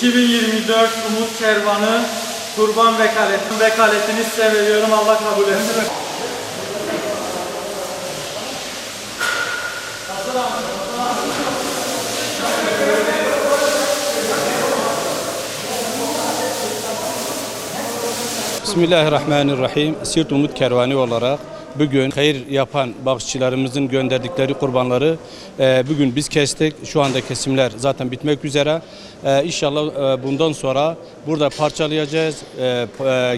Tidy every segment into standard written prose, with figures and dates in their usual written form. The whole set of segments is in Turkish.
2024 Umut Kervanı Kurban vekaletini size veriyorum. Allah kabul etsin. Bismillahirrahmanirrahim. Siirt Umut Kervanı olarak bugün hayır yapan bağışçılarımızın gönderdikleri kurbanları bugün biz kestik. Şu anda kesimler zaten bitmek üzere. İnşallah bundan sonra burada parçalayacağız.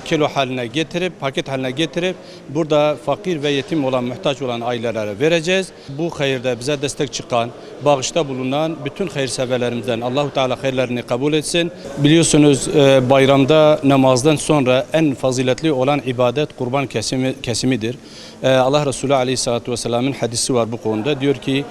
Kilo haline getirip, paket haline getirip burada fakir ve yetim olan, muhtaç olan ailelere vereceğiz. Bu hayırda bize destek çıkan, bağışta bulunan bütün hayırseverlerimizden Allah-u Teala hayırlarını kabul etsin. Biliyorsunuz bayramda namazdan sonra en faziletli olan ibadet kurban kesimidir. Allah Resulü Aleyhisselatü Vesselam'ın hadisi var bu konuda. Diyor ki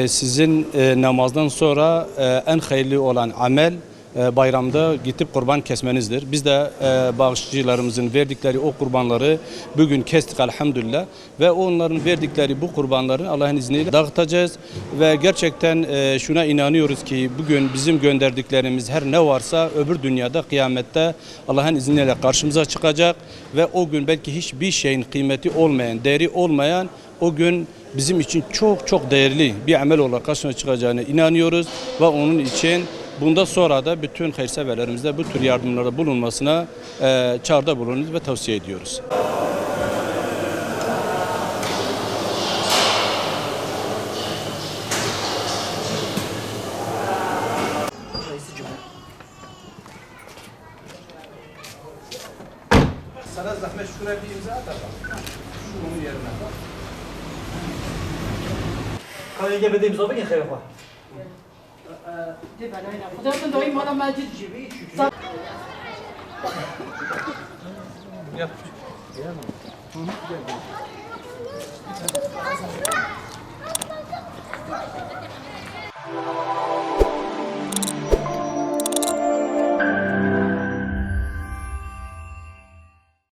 sizin namazdan sonra en hayırlı olan amel bayramda gidip kurban kesmenizdir. Biz de bağışçılarımızın verdikleri o kurbanları bugün kestik elhamdülillah ve onların verdikleri bu kurbanları Allah'ın izniyle dağıtacağız ve gerçekten şuna inanıyoruz ki bugün bizim gönderdiklerimiz her ne varsa öbür dünyada kıyamette Allah'ın izniyle karşımıza çıkacak ve o gün belki hiçbir şeyin kıymeti olmayan, değeri olmayan o gün bizim için çok çok değerli bir amel olarak karşımıza çıkacağına inanıyoruz ve onun için bundan sonra da bütün hayırseverlerimizde bu tür yardımlarda bulunmasına çağrıda bulunuyoruz ve tavsiye ediyoruz. Sana zahmet şuraya bir imza at bakalım. Şunun yerine. Kaya gebede imza bakın hayır var. خدمتون داریم مالا مجید Yap.